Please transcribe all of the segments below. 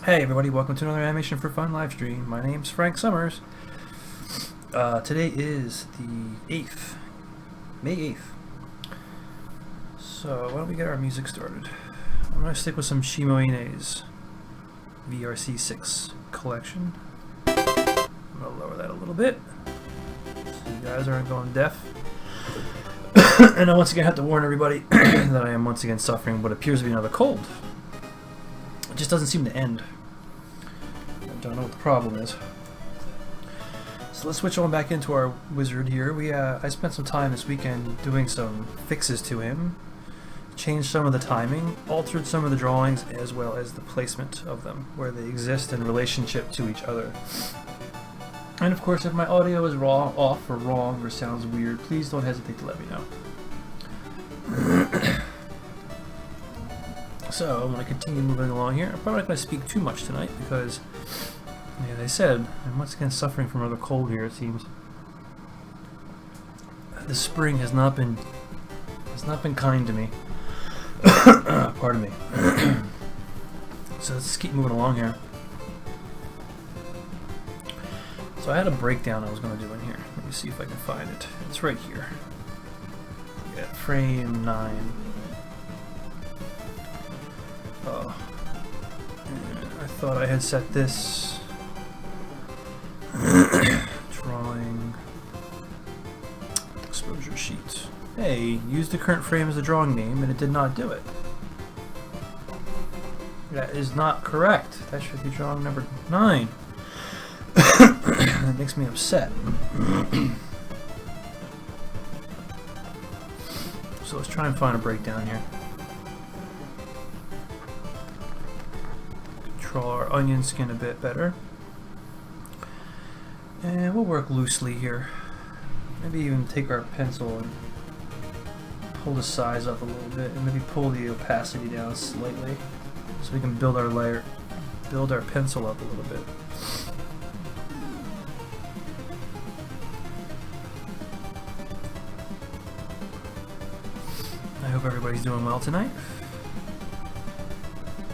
Hey everybody, welcome to another Animation for Fun live stream. My name's Frank Summers. Today is the 8th, May 8th. So why don't we get our music started? I'm going to stick with some Shimoine's VRC6 collection. I'm going to lower that a little bit so you guys aren't going deaf. And I once again have to warn everybody that I am once again suffering what appears to be another cold. It just doesn't seem to end. I don't know what the problem is. So let's switch on back into our wizard here. I spent some time this weekend doing some fixes to him, changed some of the timing, altered some of the drawings, as well as the placement of them, where they exist in relationship to each other. And of course, if my audio is off or wrong or sounds weird, please don't hesitate to let me know. So I'm going to continue moving along here. I'm probably not going to speak too much tonight because, as I said, I'm once again suffering from another cold here. It seems the spring has not been kind to me. Pardon me. So let's keep moving along here. So I had a breakdown I was going to do in here. Let me see if I can find it. It's right here. Yeah, frame 9. Oh, I thought I had set this drawing exposure sheet. Hey, use the current frame as the drawing name, and it did not do it. That is not correct. That should be drawing number 9. That makes me upset. So let's try and find a breakdown here. Control our onion skin a bit better. And we'll work loosely here. Maybe even take our pencil and pull the size up a little bit, and maybe pull the opacity down slightly so we can build our pencil up a little bit. I hope everybody's doing well tonight.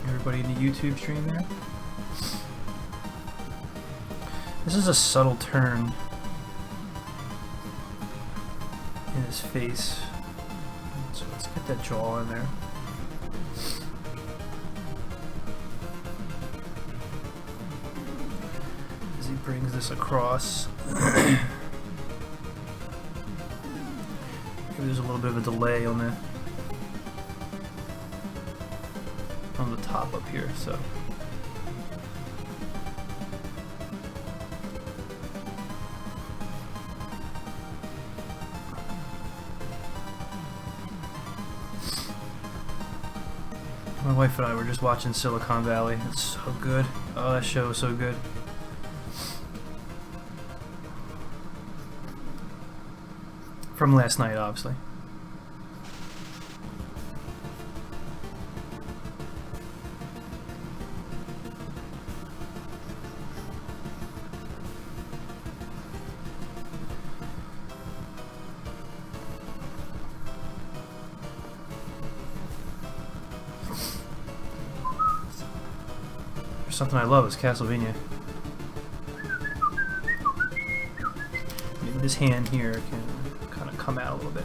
Everybody in the YouTube stream there. This is a subtle turn in his face. So let's get that jaw in there. As he brings this across. Maybe there's a little bit of a delay on the top up here, so my wife and I were just watching Silicon Valley. It's so good. Oh, that show is so good. From last night, obviously. Something I love is Castlevania. Maybe this hand here can kind of come out a little bit.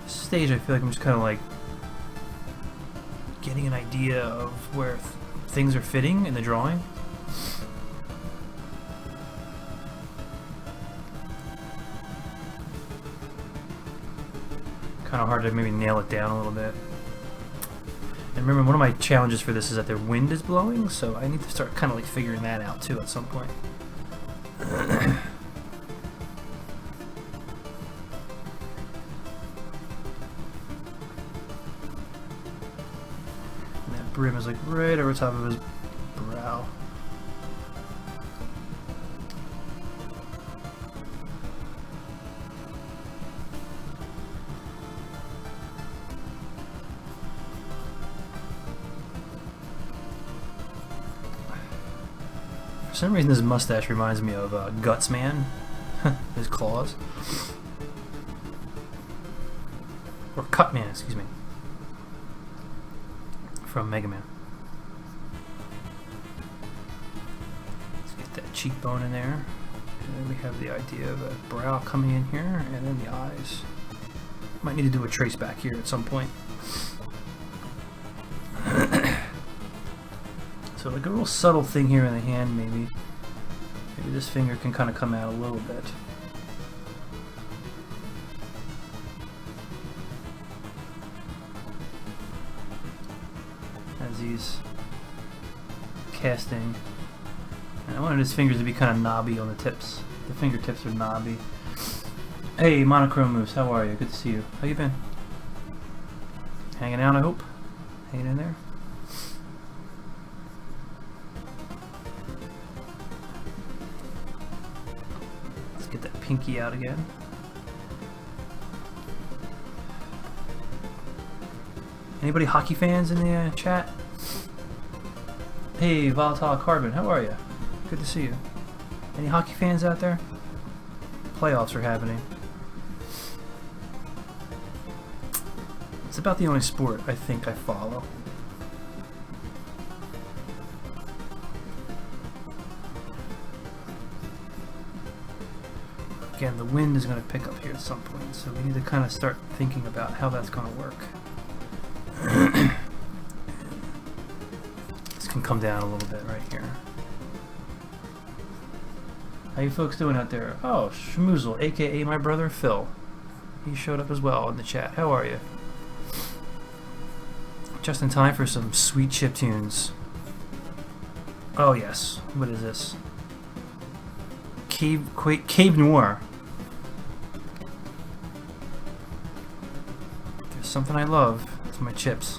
Stage, I feel like I'm just kind of like getting an idea of where things are fitting in the drawing. Kind of hard to maybe nail it down a little bit. And remember, one of my challenges for this is that the wind is blowing, so I need to start kind of like figuring that out too at some point. Brim is like right over top of his brow. some reason this mustache reminds me of Guts Man. His claws. Or Cut Man, excuse me. From Mega Man. Let's get that cheekbone in there. And then we have the idea of a brow coming in here, and then the eyes. Might need to do a trace back here at some point. So like a real subtle thing here in the hand, maybe. Maybe this finger can kind of come out a little bit. As he's casting. And I wanted his fingers to be kind of knobby on the tips. The fingertips are knobby. Hey, Monochrome Moose, how are you? Good to see you. How you been? Hanging out, I hope? Hanging in there? Let's get that pinky out again. Anybody hockey fans in the chat? Hey, Volatile Carbon, how are you? Good to see you. Any hockey fans out there? Playoffs are happening. It's about the only sport I think I follow. Again, the wind is going to pick up here at some point, so we need to kind of start thinking about how that's going to work. This can come down a little bit right here. How you folks doing out there? Oh, Schmoozle, aka my brother Phil. He showed up as well in the chat. How are you? Just in time for some sweet chip tunes. Oh yes. What is this? Cave Noir. There's something I love. It's my chips.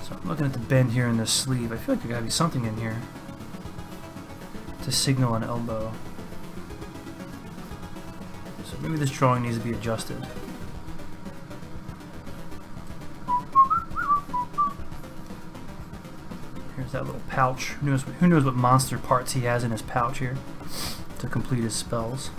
So I'm looking at the bend here in this sleeve. I feel like there gotta be something in here to signal an elbow. So maybe this drawing needs to be adjusted. Here's that little pouch. Who knows what monster parts he has in his pouch here to complete his spells.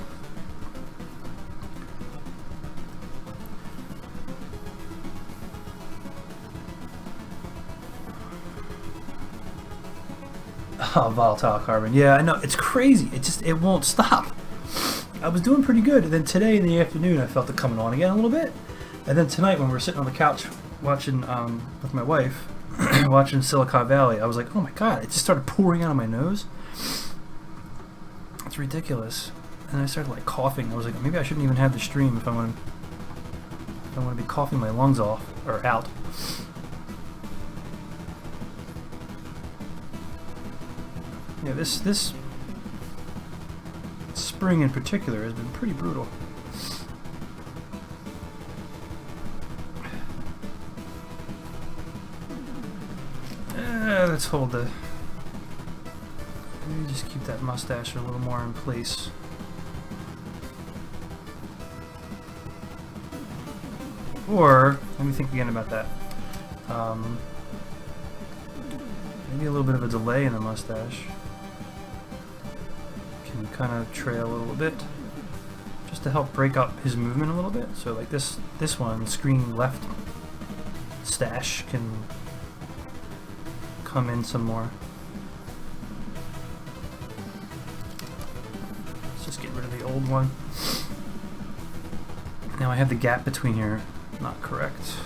Oh, Volatile Carbon. Yeah, I know. It's crazy. It won't stop. I was doing pretty good, and then today in the afternoon I felt it coming on again a little bit. And then tonight when we were sitting on the couch watching with my wife, watching Silicon Valley, I was like, oh my god, it just started pouring out of my nose. It's ridiculous. And I started like coughing. I was like, maybe I shouldn't even have the stream if I want to be coughing my lungs off or out. Yeah, this spring in particular has been pretty brutal. Let's hold the... Maybe just keep that mustache a little more in place. Or, let me think again about that. Maybe a little bit of a delay in the mustache. Can kind of trail a little bit. Just to help break up his movement a little bit. So like this one, screen left stash can come in some more. Let's just get rid of the old one. Now I have the gap between here not correct.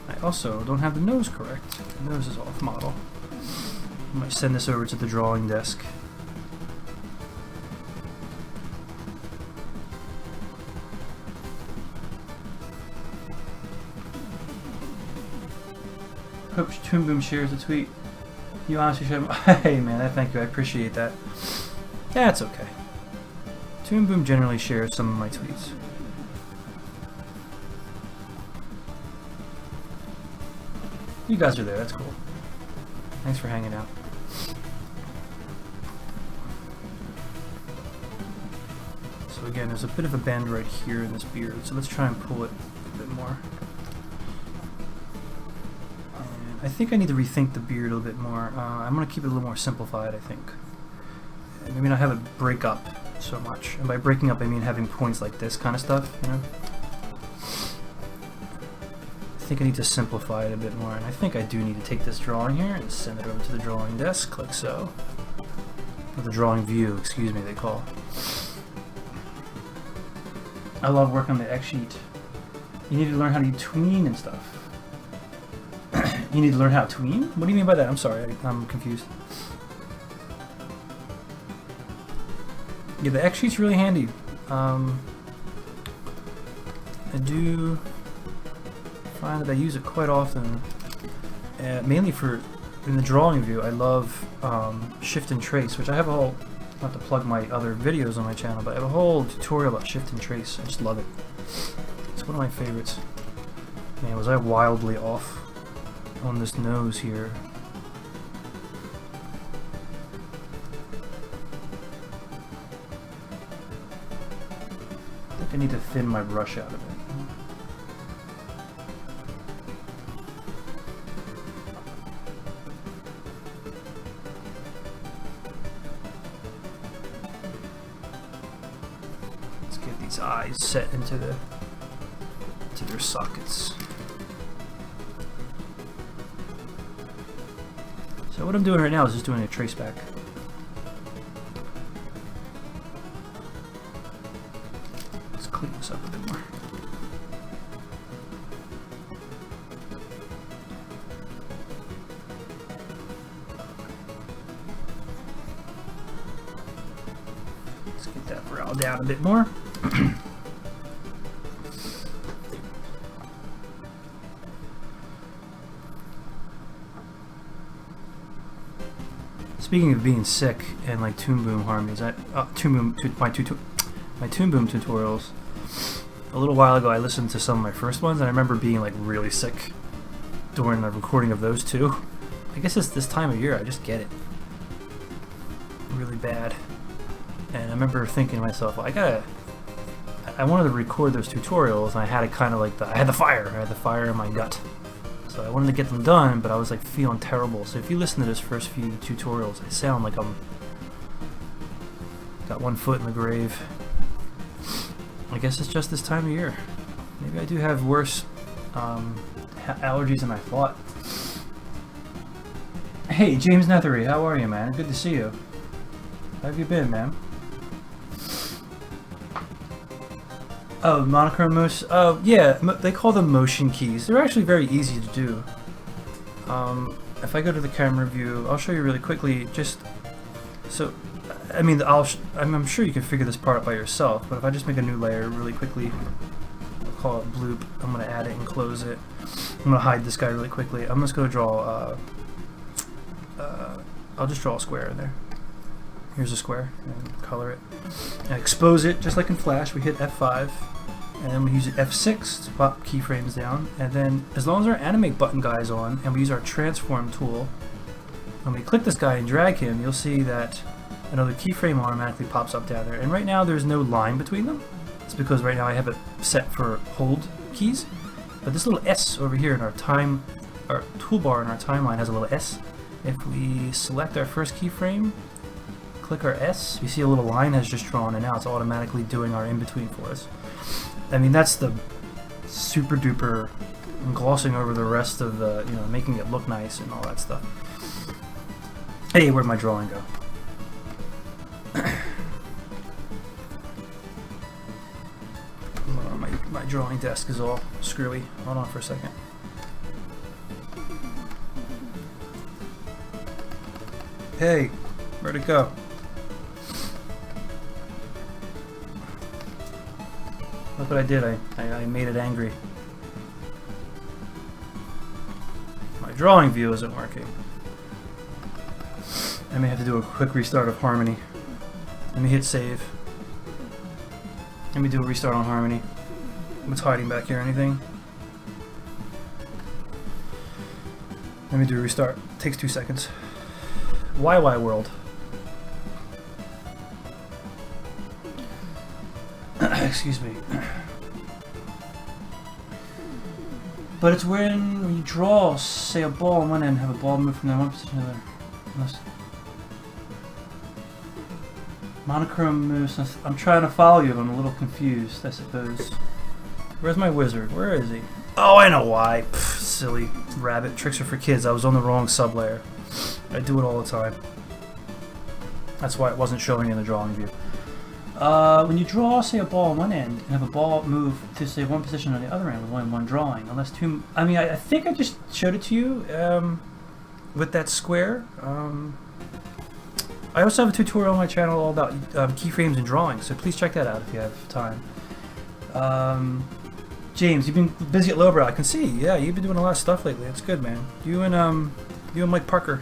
I also don't have the nose correct. The nose is off model. I might send this over to the drawing desk. Hope Toon Boom shares the tweet. You honestly should have... Hey man, thank you, I appreciate that. That's okay. Toon Boom generally shares some of my tweets. You guys are there, that's cool. Thanks for hanging out. So So again, there's a bit of a bend right here in this beard, so let's try and pull it a bit more. And I think I need to rethink the beard a little bit more. I'm going to keep it a little more simplified, I think. And maybe not have it break up so much. And by breaking up, I mean having points like this kind of stuff, you know? I think I need to simplify it a bit more, and I think I do need to take this drawing here and send it over to the drawing desk, like so. Or the drawing view, excuse me, they call. I love working on the X sheet. You need to learn how to tween and stuff. You need to learn how to tween? What do you mean by that? I'm sorry, I'm confused. Yeah, the X sheet's really handy. I do find that I use it quite often, mainly for in the drawing view. I love shift and trace, which I have a whole, not to plug my other videos on my channel, but I have a whole tutorial about shift and trace. I just love it. It's one of my favorites. Man, was I wildly off on this nose here. I think I need to thin my brush out a bit. Eyes set into their sockets. So what I'm doing right now is just doing a trace back. Let's clean this up a bit more. Let's get that brow down a bit more. Speaking of being sick and like Toon Boom Harmonies, my Toon Boom tutorials. A little while ago, I listened to some of my first ones, and I remember being like really sick during the recording of those too. I guess it's this time of year. I just get it really bad, and I remember thinking to myself, well, I wanted to record those tutorials, and I had it kind of like I had the fire in my gut. So I wanted to get them done, but I was like feeling terrible. So if you listen to this first few tutorials, I sound like I'm got one foot in the grave. I guess it's just this time of year. Maybe I do have worse allergies than I thought. Hey, James Nethery, how are you, man? Good to see you. How have you been, man? Oh, monochrome moose? Oh, yeah, they call them motion keys. They're actually very easy to do. If I go to the camera view, I'll show you really quickly, just so, I mean, I'm sure you can figure this part out by yourself, but if I just make a new layer really quickly, I'll call it bloop, I'm going to add it and close it. I'm going to hide this guy really quickly. I'm just going to draw, I'll just draw a square in there. Here's a square, and color it. And expose it, just like in Flash, we hit F5, and then we use F6 to pop keyframes down, and then as long as our animate button guy is on, and we use our transform tool, when we click this guy and drag him, you'll see that another keyframe automatically pops up down there. And right now there's no line between them. It's because right now I have it set for hold keys, but this little S over here in our toolbar in our timeline has a little S. If we select our first keyframe, click our S, you see a little line has just drawn, and now it's automatically doing our in-between for us. I mean, that's the super duper glossing over the rest of the, you know, making it look nice and all that stuff. Hey, where'd my drawing go? My drawing desk is all screwy. Hold on for a second. Hey, where'd it go? Look what I did, I made it angry. My drawing view isn't working. I may have to do a quick restart of Harmony. Let me hit save. Let me do a restart on Harmony. What's hiding back here, anything? Let me do a restart. It takes 2 seconds. YY world. Excuse me. But it's when you draw, say, a ball on one end, have a ball move from one position to the other. Unless monochrome moves. I'm trying to follow you, but I'm a little confused, I suppose. Where's my wizard? Where is he? Oh, I know why. Pff, silly rabbit. Tricks are for kids. I was on the wrong sublayer. I do it all the time. That's why it wasn't showing in the drawing view. When you draw, say, a ball on one end and have a ball move to, say, one position on the other end with only one drawing, unless two... I mean, I think I just showed it to you with that square. I also have a tutorial on my channel all about keyframes and drawings, so please check that out if you have time. James, you've been busy at Lowbrow. I can see. Yeah, you've been doing a lot of stuff lately. It's good, man. You and Mike Parker,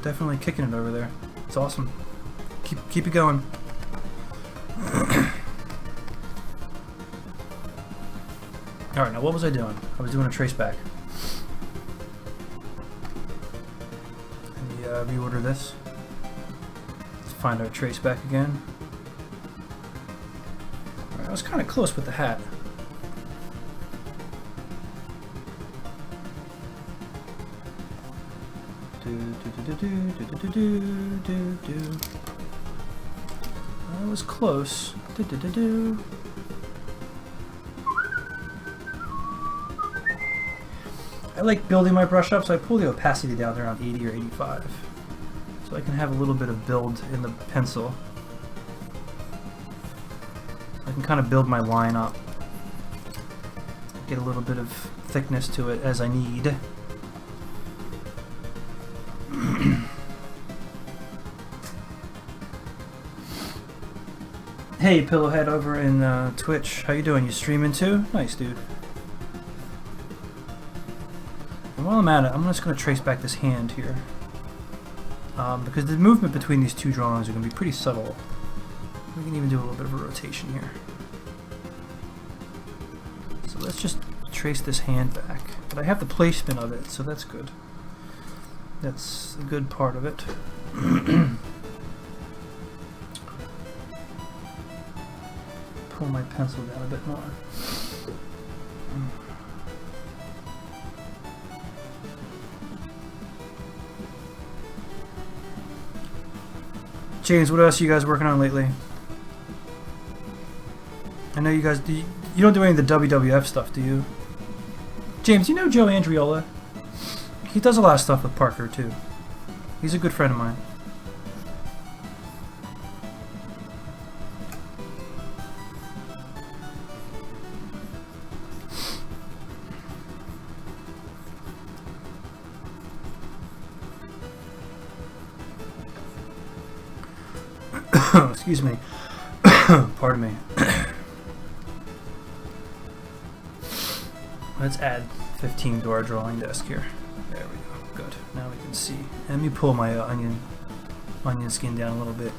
definitely kicking it over there. It's awesome. Keep it going. Alright, now what was I doing? I was doing a trace back. Let me reorder this. Let's find our trace back again. Alright, I was kind of close with the hat. I was close. I like building my brush up, so I pull the opacity down to around 80 or 85. So I can have a little bit of build in the pencil. So I can kind of build my line up. Get a little bit of thickness to it as I need. Hey, Pillowhead over in Twitch. How you doing? You streaming too? Nice, dude. And while I'm at it, I'm just going to trace back this hand here. Because the movement between these two drawings are going to be pretty subtle. We can even do a little bit of a rotation here. So let's just trace this hand back. But I have the placement of it, so that's good. That's a good part of it. Pull my pencil down a bit more. James, what else are you guys working on lately? I know you guys you don't do any of the WWF stuff, do you? James, you know Joe Andriola? He does a lot of stuff with Parker too. He's a good friend of mine. Excuse me. Pardon me. Let's add 15 to our drawing desk here. There we go. Good. Now we can see. Let me pull my onion skin down a little bit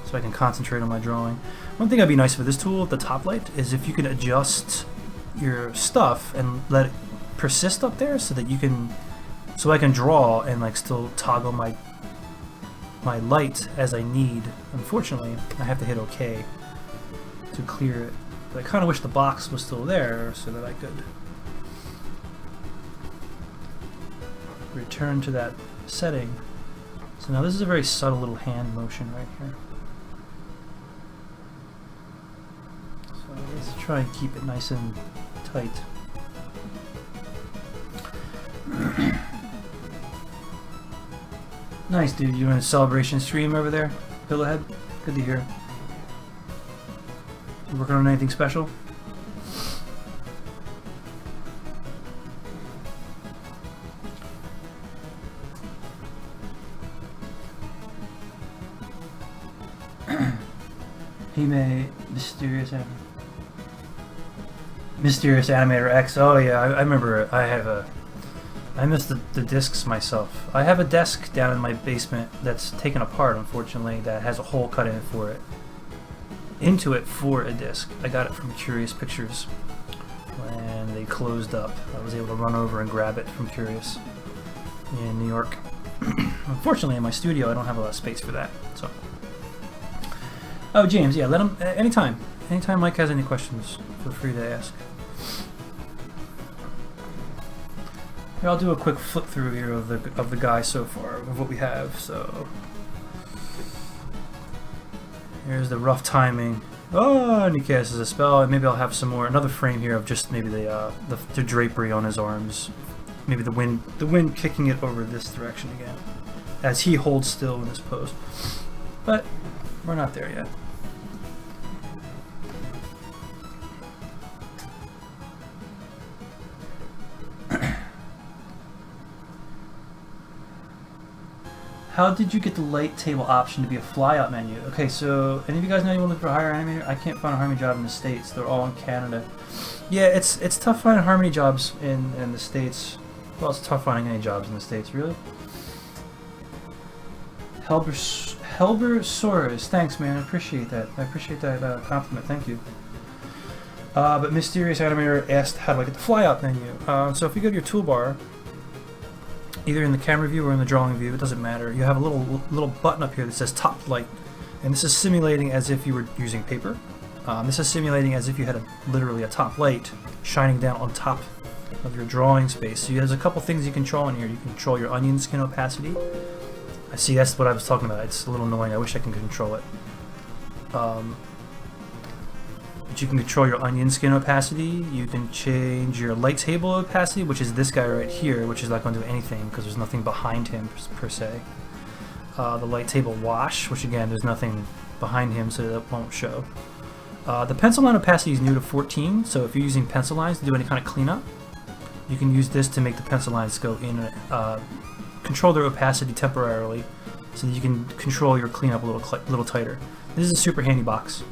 so I can concentrate on my drawing. One thing that'd be nice for this tool, the top light, is if you can adjust your stuff and let it persist up there so that you can, so I can draw and like still toggle my light as I need. Unfortunately, I have to hit OK to clear it. But I kind of wish the box was still there so that I could return to that setting. So now this is a very subtle little hand motion right here. So let's try and keep it nice and tight. Nice, dude. You doing a celebration stream over there, Pillowhead? Good to hear. You working on anything special? He made Mysterious Animator X. Oh yeah, I remember. I missed the discs myself. I have a desk down in my basement that's taken apart, unfortunately, that has a hole cut in it into it for a disc. I got it from Curious Pictures when they closed up. I was able to run over and grab it from Curious in New York. Unfortunately, in my studio, I don't have a lot of space for that. So, oh, James, yeah, let him anytime. anytime Mike has any questions, feel free to ask. Here, I'll do a quick flip through here of the guy so far, of what we have. So here's the rough timing. Oh, and he casts a spell, and maybe I'll have some more, another frame here of just maybe the drapery on his arms, maybe the wind kicking it over this direction again, as he holds still in this pose. But we're not there yet. How did you get the light table option to be a flyout menu? Okay, so any of you guys know anyone looking for a hire animator? I can't find a Harmony job in the States. They're all in Canada. Yeah, it's tough finding Harmony jobs in the States. Well, it's tough finding any jobs in the States, really. Helbersaurus, thanks, man. I appreciate that. I appreciate that compliment. Thank you. But Mysterious Animator asked, how do I get the flyout menu? So if you go to your toolbar, either in the camera view or in the drawing view, it doesn't matter. You have a little button up here that says top light, and this is simulating as if you were using paper. This is simulating as if you had literally a top light shining down on top of your drawing space. So there's a couple things you control in here. You can control your onion skin opacity. I see, that's what I was talking about. It's a little annoying. I wish I could control it. But you can control your onion skin opacity. You can change your light table opacity, which is this guy right here, which is not going to do anything because there's nothing behind him per se. The light table wash, which again, there's nothing behind him, so that won't show. The pencil line opacity is new to 14, so if you're using pencil lines to do any kind of cleanup, you can use this to make the pencil lines go in, control their opacity temporarily, so that you can control your cleanup a little tighter. This is a super handy box.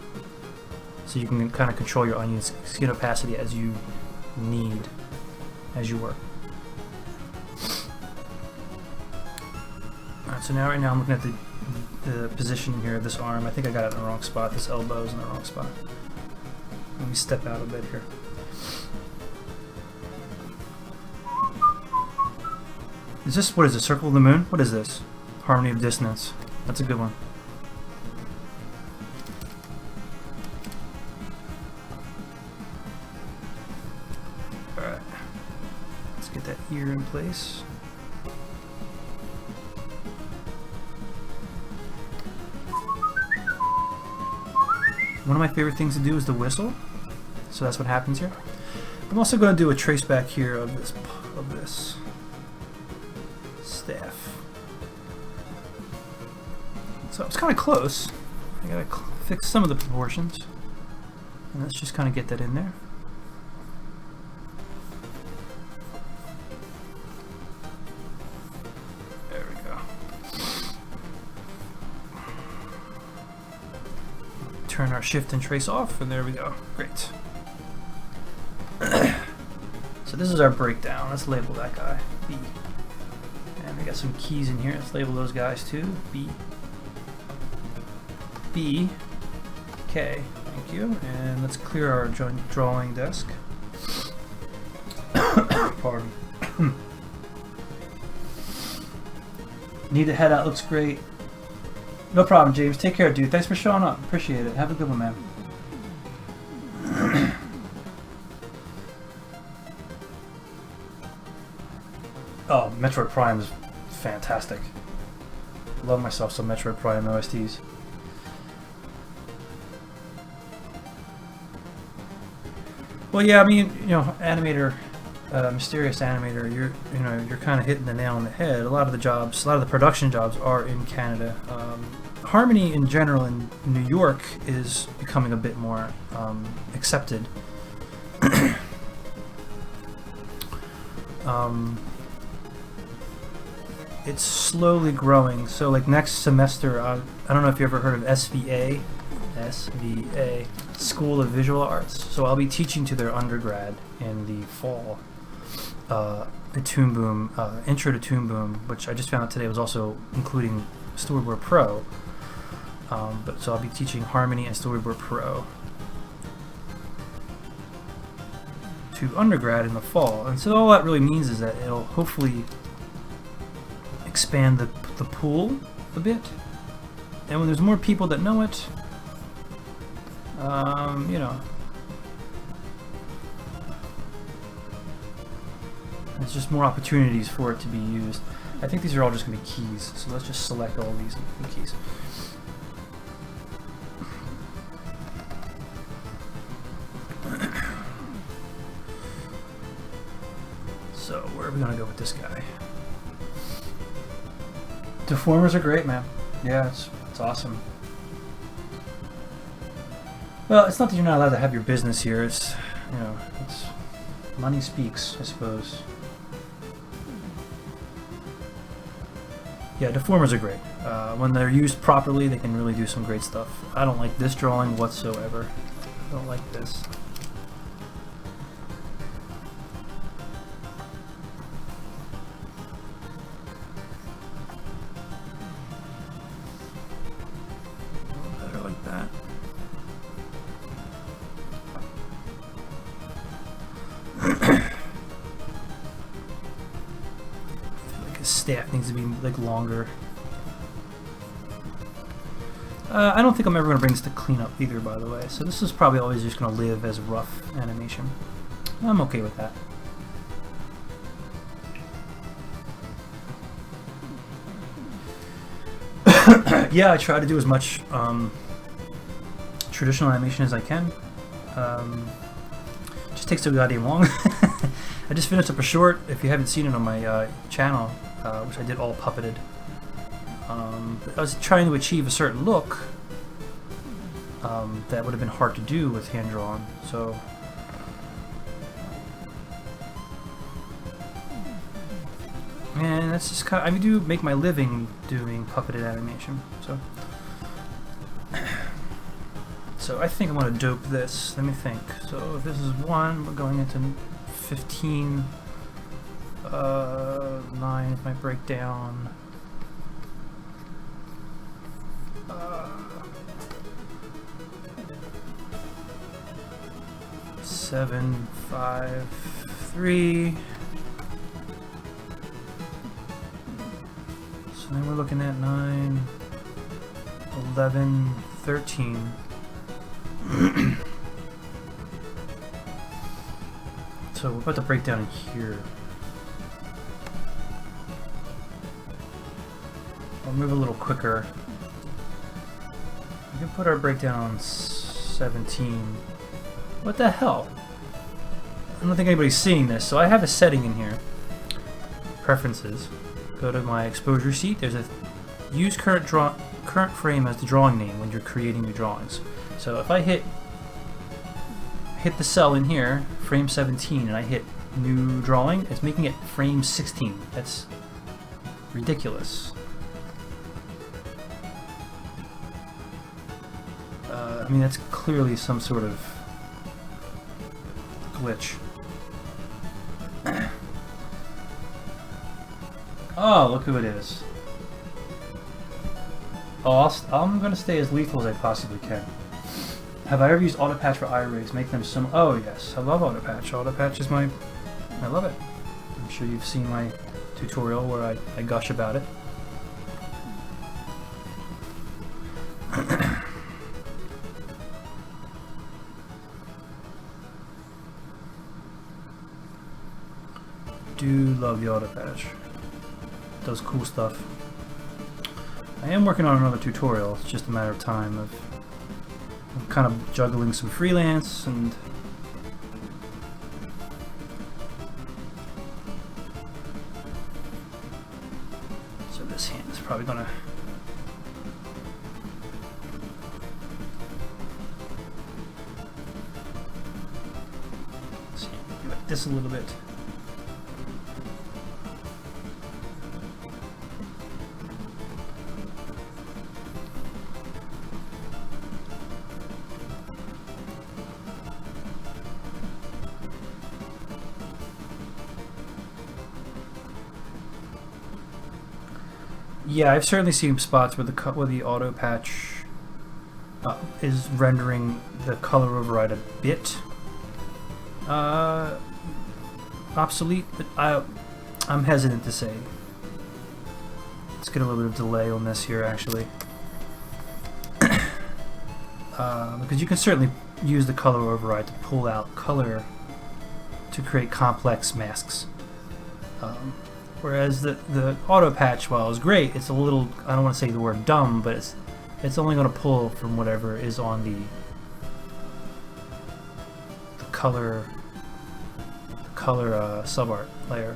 So you can kind of control your onion skin opacity as you need, as you work. Alright, so right now I'm looking at the position here of this arm. I think I got it in the wrong spot. This elbow is in the wrong spot. Let me step out a bit here. Is this, what is it, Circle of the Moon? What is this? Harmony of Dissonance. That's a good one. Ear in place. One of my favorite things to do is the whistle, so that's what happens here. I'm also going to do a trace back here of this staff. So it's kind of close. I gotta fix some of the proportions, and let's just kind of get that in there. Turn our shift and trace off, and there we go. Great. So this is our breakdown. Let's label that guy B. And we got some keys in here. Let's label those guys too. B. B. K. Thank you. And let's clear our drawing desk. Pardon. Need to head out. Looks great. No problem, James. Take care, dude. Thanks for showing up. Appreciate it. Have a good one, man. Oh, Metroid Prime is fantastic. Love myself some Metroid Prime OSTs. Well, yeah, I mean, you know, animator, mysterious animator, you're kind of hitting the nail on the head. A lot of the production jobs are in Canada. Harmony in general in New York is becoming a bit more accepted. It's slowly growing. So like next semester, I don't know if you ever heard of SVA, School of Visual Arts. So I'll be teaching to their undergrad in the fall. The Toon Boom, Intro to Toon Boom, which I just found out today was also including Storyboard Pro. So I'll be teaching Harmony and Storyboard Pro to undergrad in the fall. And so all that really means is that it'll hopefully expand the pool a bit. And when there's more people that know it, You know, there's just more opportunities for it to be used. I think these are all just going to be keys, so let's just select all these keys. So where are we going to go with this guy? Deformers are great, man. Yeah, it's awesome. Well, it's not that you're not allowed to have your business here. It's, you know, it's money speaks, I suppose. Yeah, deformers are great. When they're used properly, they can really do some great stuff. I don't like this drawing whatsoever. I don't like this. Better like that. Staff needs to be like longer. I don't think I'm ever going to bring this to cleanup either, by the way. So this is probably always just going to live as rough animation. I'm okay with that. Yeah, I try to do as much traditional animation as I can. Just takes so goddamn long. I just finished up a short, if you haven't seen it on my channel, which I did all puppeted. I was trying to achieve a certain look that would have been hard to do with hand-drawn, so... And that's just kind of... I do make my living doing puppeted animation, so... So I think I'm going to dope this. Let me think. So if this is 1, we're going into 15... 9 is my breakdown. 7, 5, 3. So then we're looking at 9, 11, 13. So we're about to break down in here. I'll move a little quicker. We can put our breakdown on 17. What the hell? I don't think anybody's seeing this, so I have a setting in here. Preferences. Go to my exposure sheet. There's a use current frame as the drawing name when you're creating your drawings. So if I hit the cell in here, frame 17, and I hit new drawing, it's making it frame 16. That's ridiculous. I mean, that's clearly some sort of glitch. Oh, look who it is. Oh, I'm going to stay as lethal as I possibly can. Have I ever used auto patch for eye rigs? Make them some... Oh, yes. I love auto patch. Auto patch is my... I love it. I'm sure you've seen my tutorial where I gush about it. Do love the auto patch. Does cool stuff. I am working on another tutorial. It's just a matter of time. I'm kind of juggling some freelance and so this hand is probably gonna do like this a little bit. Yeah, I've certainly seen spots where the auto patch is rendering the color override a bit obsolete, but I'm hesitant to say. Let's get a little bit of delay on this here, actually. because you can certainly use the color override to pull out color to create complex masks. Whereas the auto patch, while it's great, it's a little, I don't want to say the word dumb, but it's only going to pull from whatever is on the color subart layer.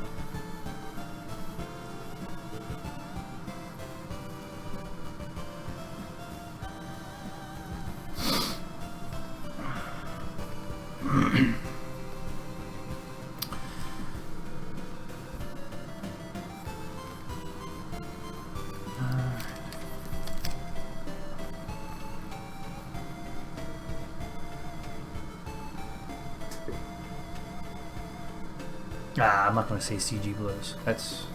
I'm not going to say CG blows. That's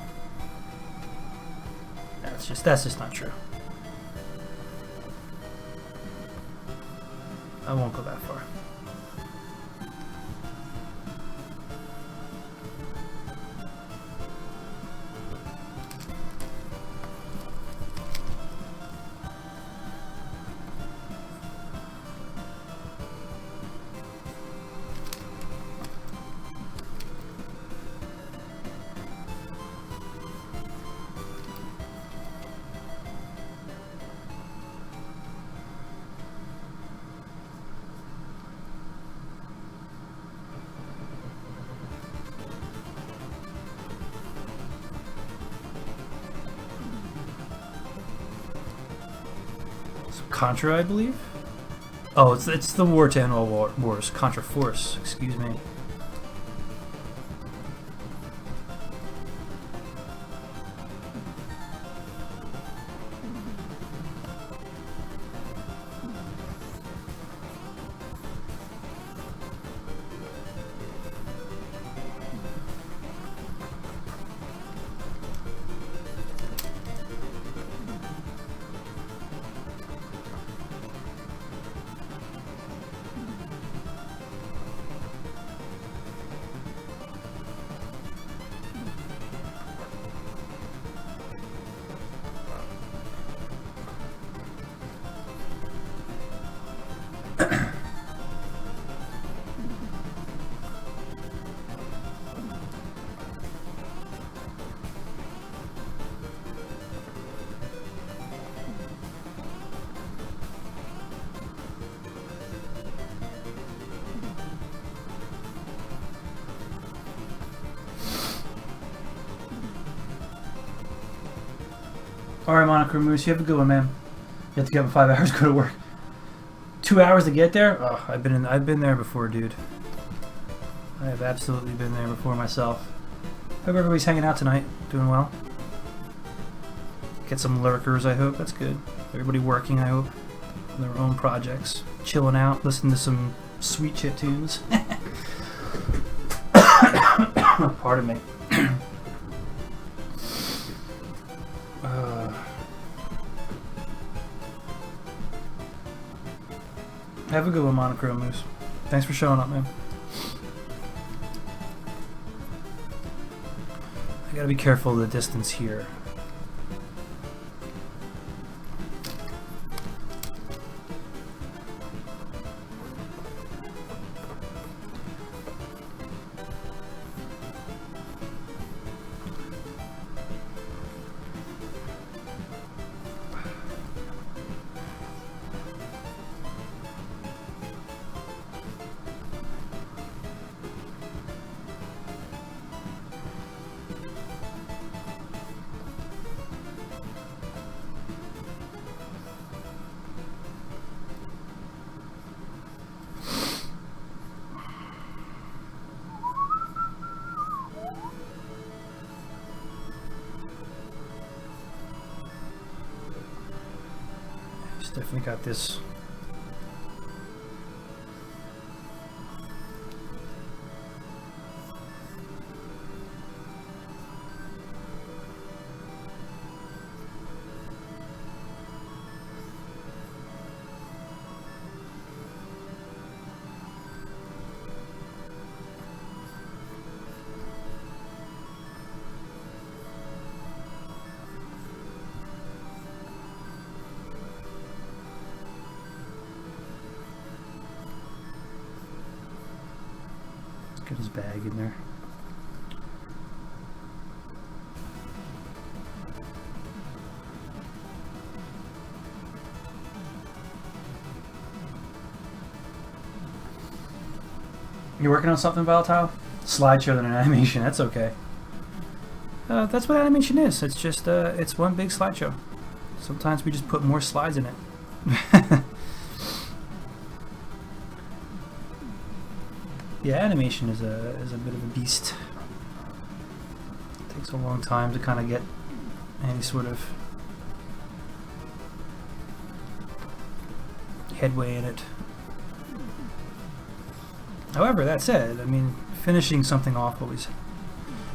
just not true. I won't go that far. Contra, I believe. Oh, it's the War to End All Wars. Contra Force. Excuse me. Alright, Monochrome Moose, you have a good one, man. You have to get up in 5 hours, go to work. 2 hours to get there? Oh, I've been there before, dude. I have absolutely been there before myself. Hope everybody's hanging out tonight, doing well. Get some lurkers, I hope. That's good. Everybody working, I hope, on their own projects. Chilling out, listening to some sweet chip tunes. Pardon me. Have a good one, Monochrome Moose. Thanks for showing up, man. I gotta be careful of the distance here. Definitely got this. Get his bag in there. You're working on something, Volatile? Slideshow than an animation, that's okay. That's what animation is. It's just, it's one big slideshow. Sometimes we just put more slides in it. Yeah, animation is a bit of a beast. It takes a long time to kind of get any sort of headway in it. However, that said, I mean, finishing something off always...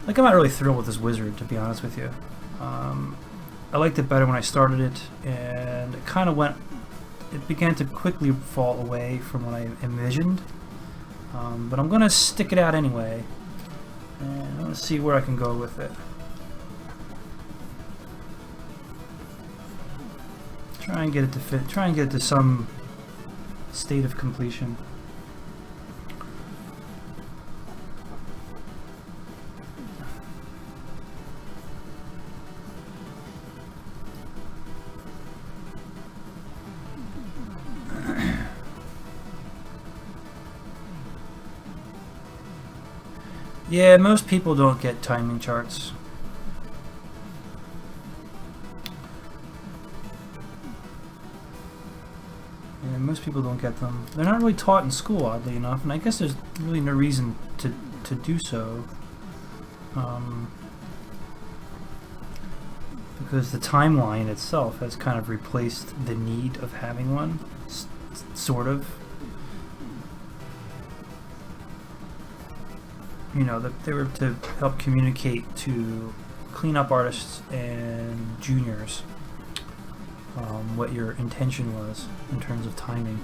Like, I'm not really thrilled with this wizard, to be honest with you. I liked it better when I started it, and it kind of went... It began to quickly fall away from what I envisioned. But I'm going to stick it out anyway, and I'm going to see where I can go with it. Try and get it to fit. Try and get it to some state of completion. Yeah, most people don't get timing charts. Yeah, most people don't get them. They're not really taught in school, oddly enough, and I guess there's really no reason to do so. Because the timeline itself has kind of replaced the need of having one, sort of. You know, that they were to help communicate to cleanup artists and juniors what your intention was in terms of timing.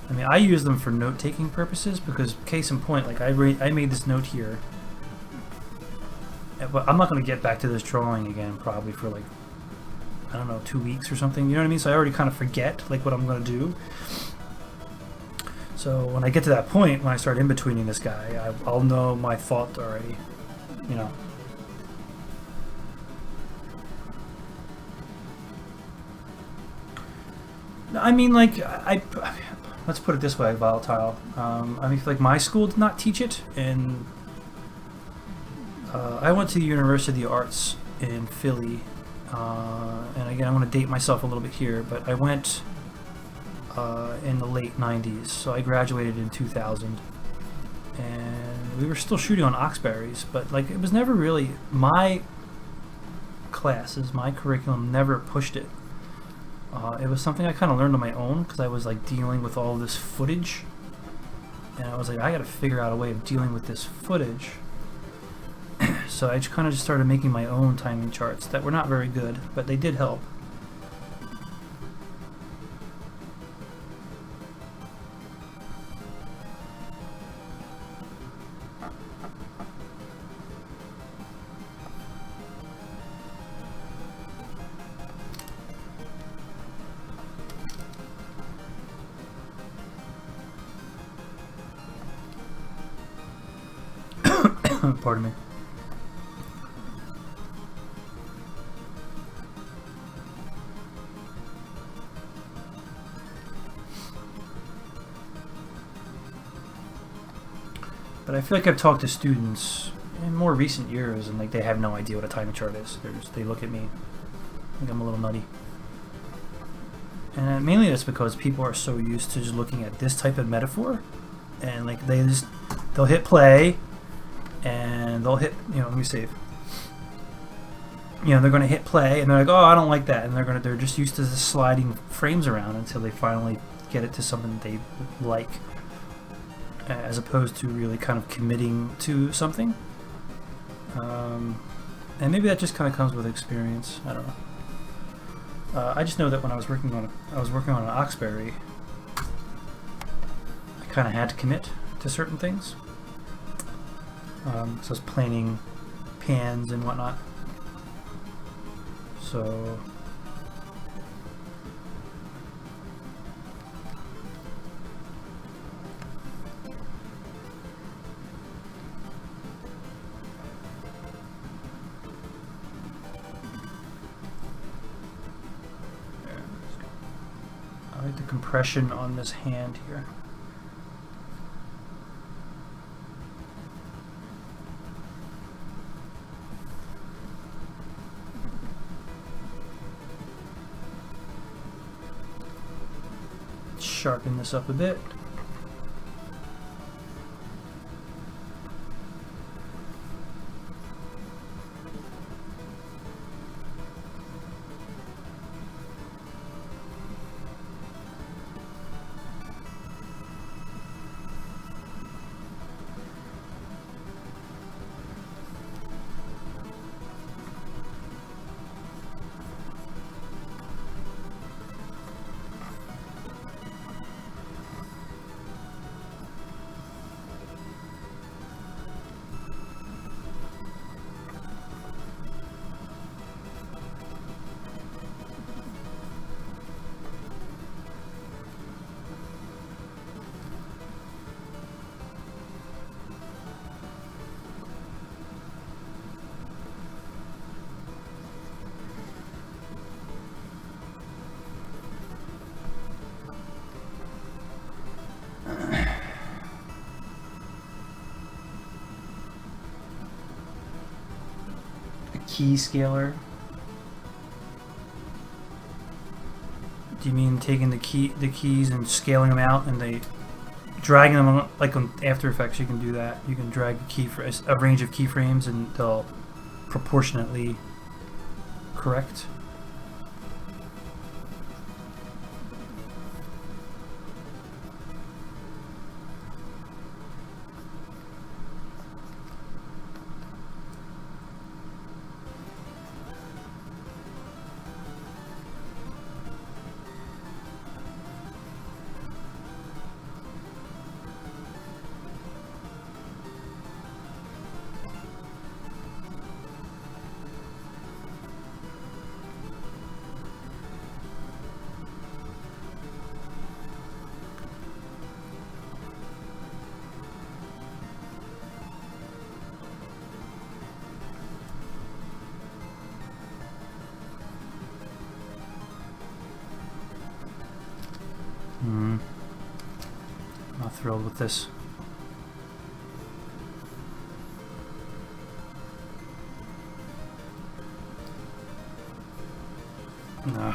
I mean, I use them for note-taking purposes because, case in point, like I made this note here, but I'm not going to get back to this drawing again probably for like, I don't know, 2 weeks or something. You know what I mean? So I already kind of forget like what I'm going to do. So when I get to that point, when I start in-betweening this guy, I'll know my thought already, you know. I mean, like, let's put it this way, Volatile. I mean, like, my school did not teach it, and I went to the University of Arts in Philly, and again, I'm going to date myself a little bit here, but I went... in the late 90s, so I graduated in 2000, and we were still shooting on Oxberries, but like it was never really my classes, my curriculum never pushed it. It was something I kind of learned on my own because I was like dealing with all this footage, and I was like, I got to figure out a way of dealing with this footage. So I just kind of just started making my own timing charts that were not very good, but they did help. Pardon me. But I feel like I've talked to students in more recent years, and like they have no idea what a timing chart is. They look at me like I'm a little nutty. And mainly that's because people are so used to just looking at this type of metaphor, and like they'll hit play. And they'll hit, you know, let me save. You know, they're going to hit play, and they're like, oh, I don't like that, and they're just used to the sliding frames around until they finally get it to something that they like, as opposed to really kind of committing to something. And maybe that just kind of comes with experience. I don't know. I just know that when I was working on an Oxberry, I kind of had to commit to certain things. So I was planning pans and whatnot. So like the compression on this hand here. Sharpen this up a bit. Key scaler. Do you mean taking the keys and scaling them out and they dragging them like on After Effects? You can do that. You can drag a range of keyframes and they'll proportionately correct. Not thrilled with this. Nah.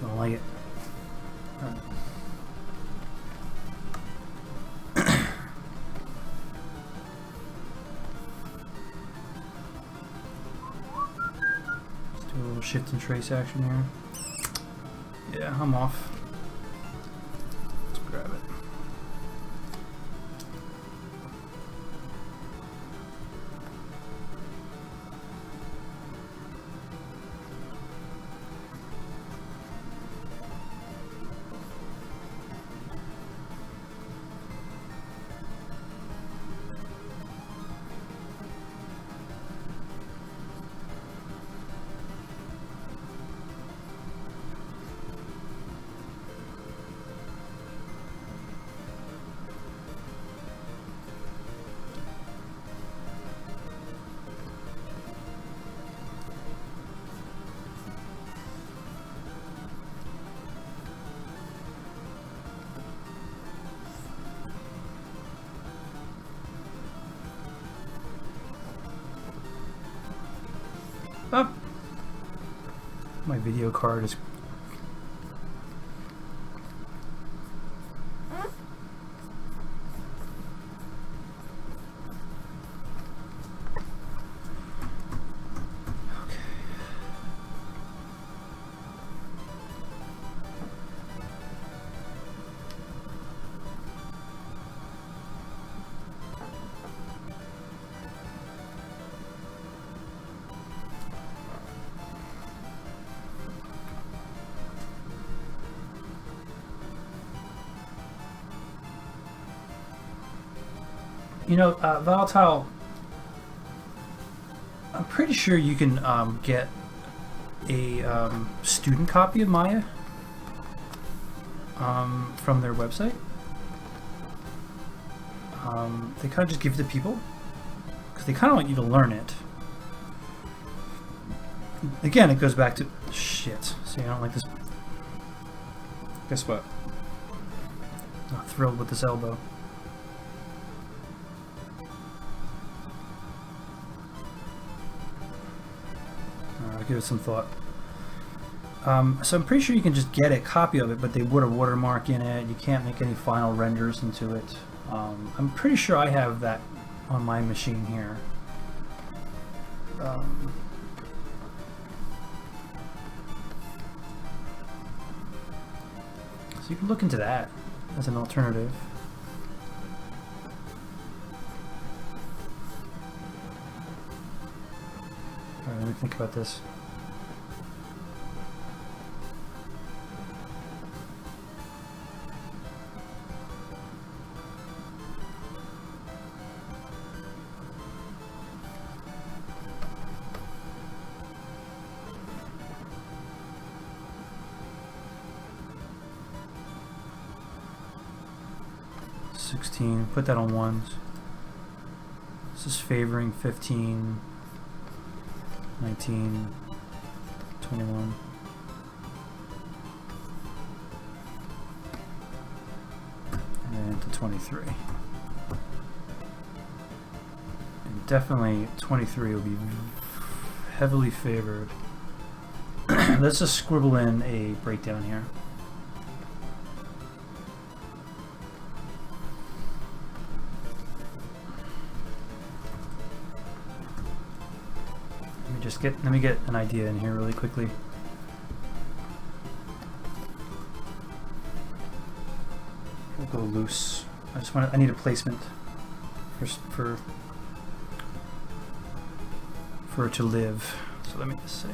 Don't like it. Right. Let's do a little shift and trace action here. Yeah, I'm off. Let's grab it. Oh. My video card is Volatile, I'm pretty sure you can get a student copy of Maya from their website. They kind of just give it to people because they kind of want you to learn it. Again, it goes back to shit. See, I don't like this. Guess what? Not thrilled with this elbow. I'll give it some thought. So I'm pretty sure you can just get a copy of it, but they put a watermark in it. You can't make any final renders into it. I'm pretty sure I have that on my machine here. So you can look into that as an alternative. Alright, let me think about this. Put that on ones. This is favoring 15, 19, 21. And to 23. And definitely 23 will be heavily favored. Let's just scribble in a breakdown here. Let me get an idea in here really quickly. We'll go loose. I need a placement for it to live. So let me just say.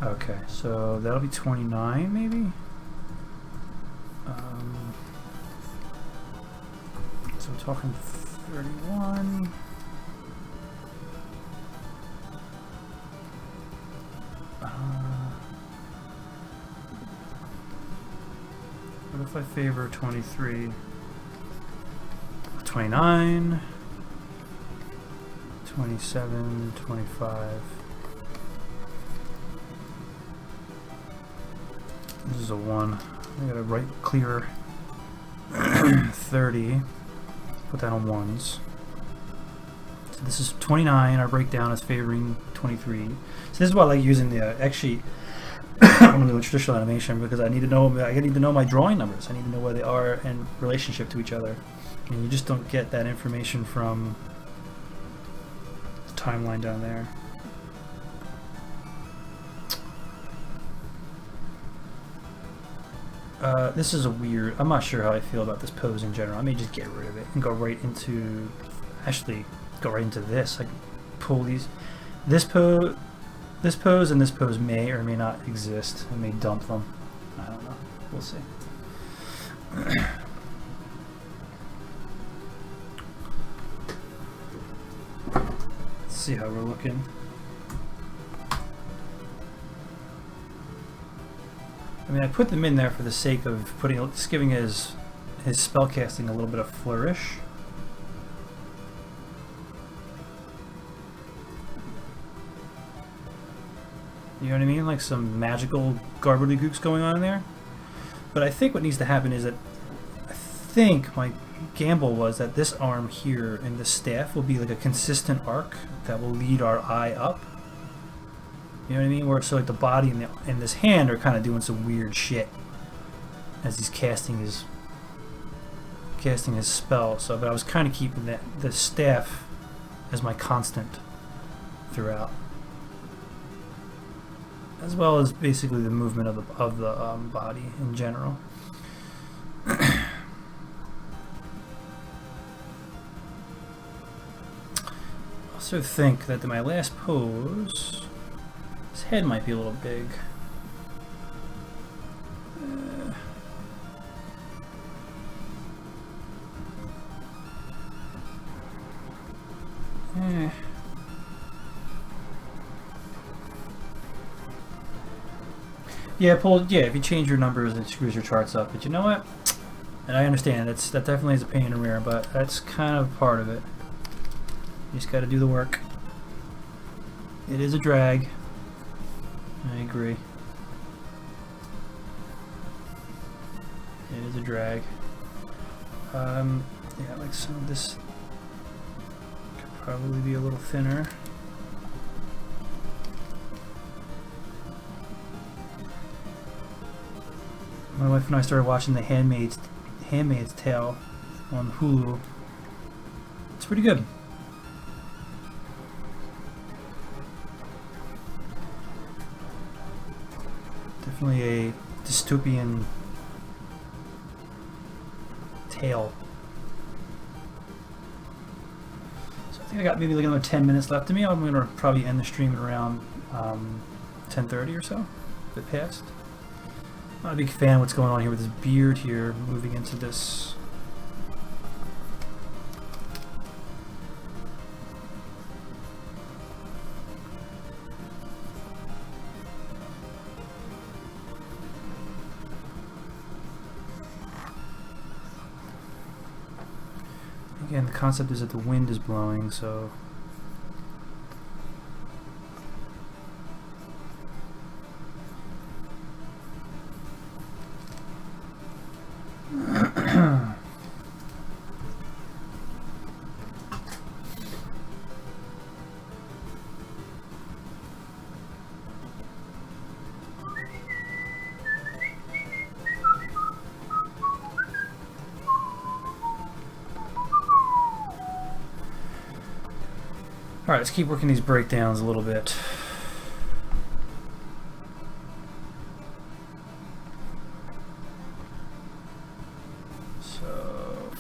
Okay, so that'll be 29 maybe? So I'm talking 31. What if I favor 23? 29, 27, 25. This is a 1. I gotta write clear 30. Put that on ones. So this is 29. Our breakdown is favoring 23. So this is why I like using the actually I want to do a traditional animation because I need to know my drawing numbers. I need to know where they are in relationship to each other. And you just don't get that information from the timeline down there. This is a weird, I'm not sure how I feel about this pose in general. I may just get rid of it and go right into, actually go right into this. I can pull these, this pose and this pose may or may not exist. I may dump them. I don't know. We'll see. Let's see how we're looking. I mean, I put them in there for the sake of just giving his spellcasting a little bit of flourish. You know what I mean? Like some magical garbly-gooks going on in there. But I think what needs to happen is that I think my gamble was that this arm here and this staff will be like a consistent arc that will lead our eye up. You know what I mean? Where so like the body and this hand are kind of doing some weird shit as he's casting his spell. So, but I was kind of keeping the staff as my constant throughout. as well as basically the movement of the body in general. I also think that my last pose, his head might be a little big. Yeah, if you change your numbers, it screws your charts up. But you know what? And I understand that definitely is a pain in the rear, but that's kind of part of it. You just got to do the work. It is a drag. I agree. It is a drag. Yeah, like some of this could probably be a little thinner. My wife and I started watching The Handmaid's Tale on Hulu. It's pretty good. Definitely a dystopian tale. So I think I got maybe like another 10 minutes left of me. I'm going to probably end the stream at around 10:30 or so, if it passed. I'm not a big fan of what's going on here with this beard here, moving into this. Again, the concept is that the wind is blowing, so alright, let's keep working these breakdowns a little bit. So,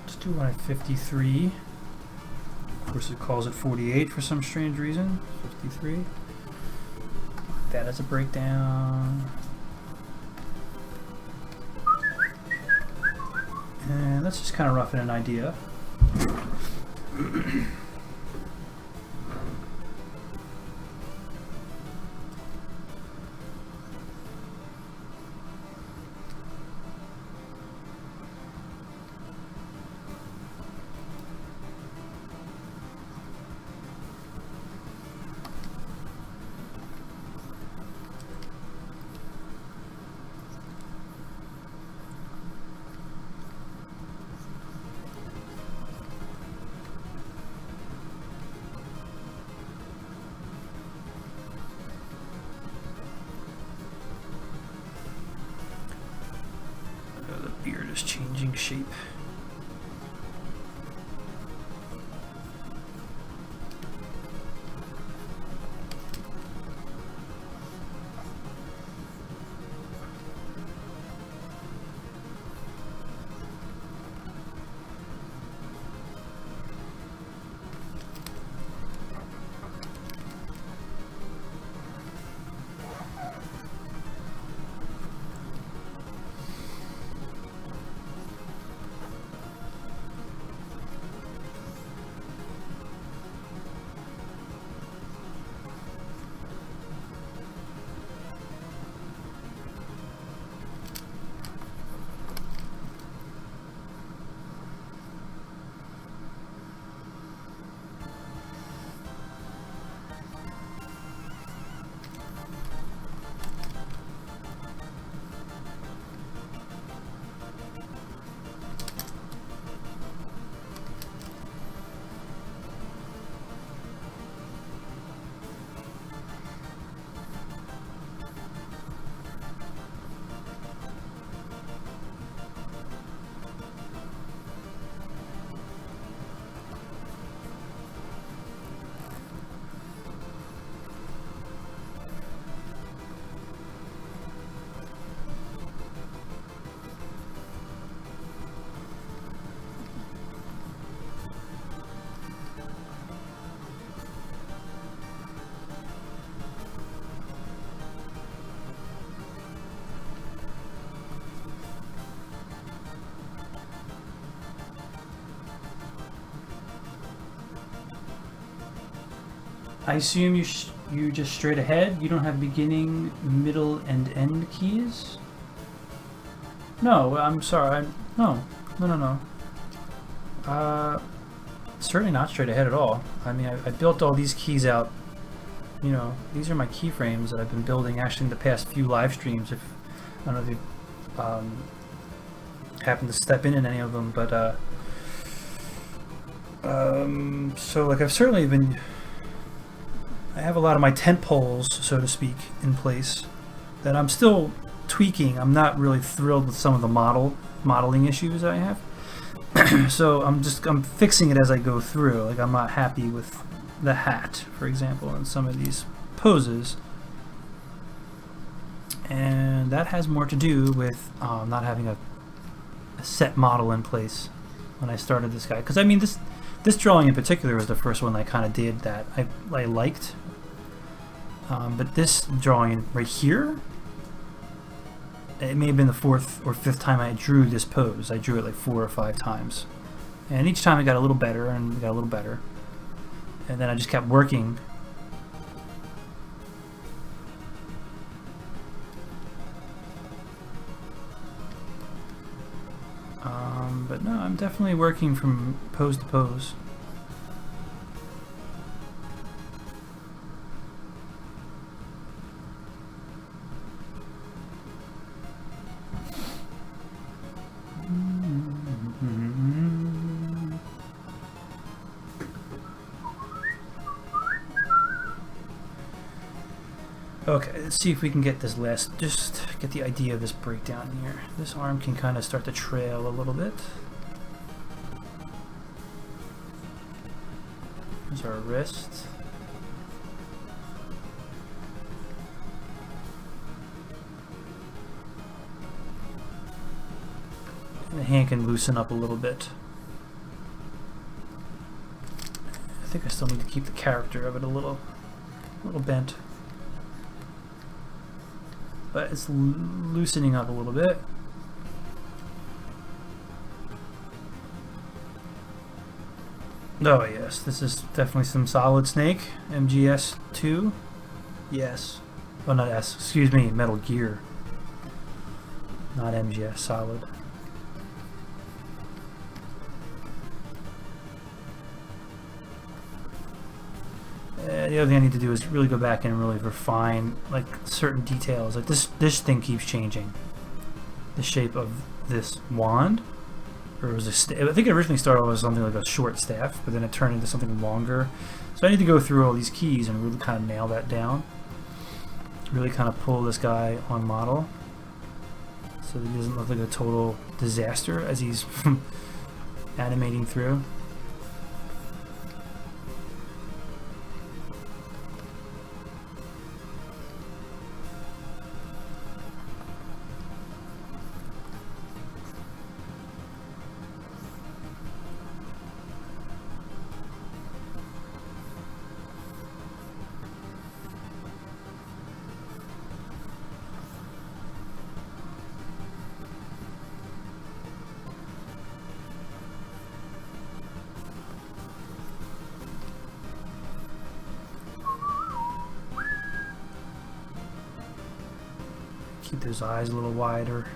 let's do one at 53. Of course, it calls it 48 for some strange reason. 53. That as a breakdown. And let's just kind of rough in an idea. Beard is changing shape. I assume you just straight ahead. You don't have beginning, middle, and end keys. No, I'm sorry. No. Certainly not straight ahead at all. I mean, I built all these keys out. You know, these are my keyframes that I've been building actually in the past few live streams. If I don't know if you happen to step in any of them, but so like I've certainly been. I have a lot of my tent poles, so to speak, in place that I'm still tweaking. I'm not really thrilled with some of the modeling issues I have. So I'm fixing it as I go through. Like I'm not happy with the hat, for example, and some of these poses. And that has more to do with not having a set model in place when I started this guy. Because I mean, this drawing in particular was the first one I kind of did that I liked. But this drawing right here, it may have been the 4th or 5th time I drew this pose. I drew it like 4 or 5 times. And each time it got a little better and got a little better. And then I just kept working. But no, I'm definitely working from pose to pose. Okay, let's see if we can get this last, just get the idea of this breakdown here. This arm can kind of start to trail a little bit. There's our wrist. And the hand can loosen up a little bit. I think I still need to keep the character of it a little bent. But it's loosening up a little bit. Oh yes, this is definitely some Solid Snake. MGS 2. Yes. Oh, not S. Excuse me, Metal Gear. Not MGS, Solid. The other thing I need to do is really go back and really refine like certain details. Like this thing keeps changing. The shape of this wand, or it was I think it originally started off as something like a short staff, but then it turned into something longer. So I need to go through all these keys and really kind of nail that down. Really kind of pull this guy on model, so that he doesn't look like a total disaster as he's animating through. Keep those eyes a little wider.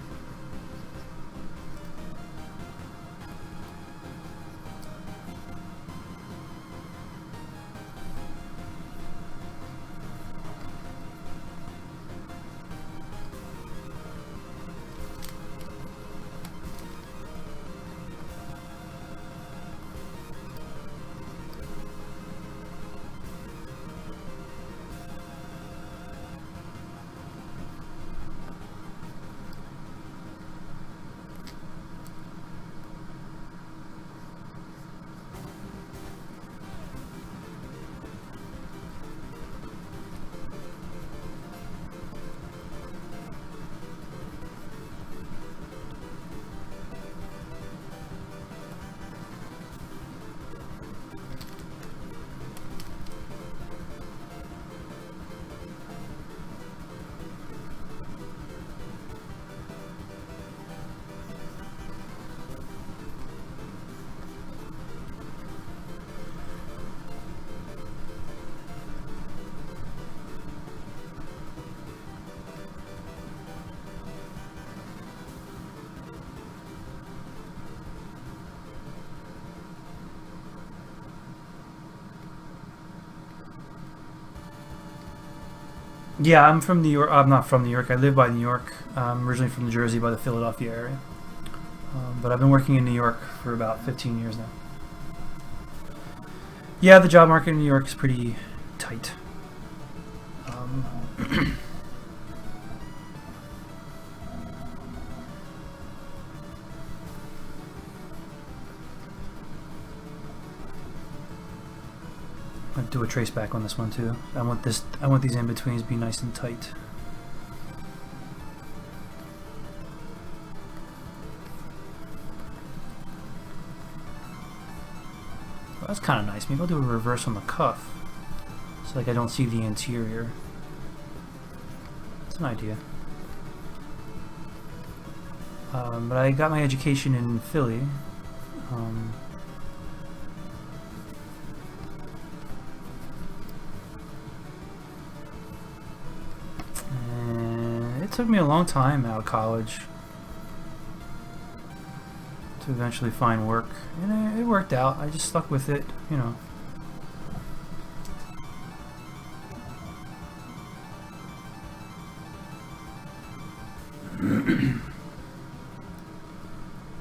Yeah, I'm from New York. I'm not from New York. I live by New York. I'm originally from New Jersey, by the Philadelphia area. But I've been working in New York for about 15 years now. Yeah, the job market in New York is pretty tight. I'm gonna do a trace back on this one too. I want these in betweens to be nice and tight. Well, that's kind of nice. Maybe I'll do a reverse on the cuff, so like I don't see the interior. That's an idea. But I got my education in Philly. And it took me a long time out of college to eventually find work, and it worked out. I just stuck with it, you know.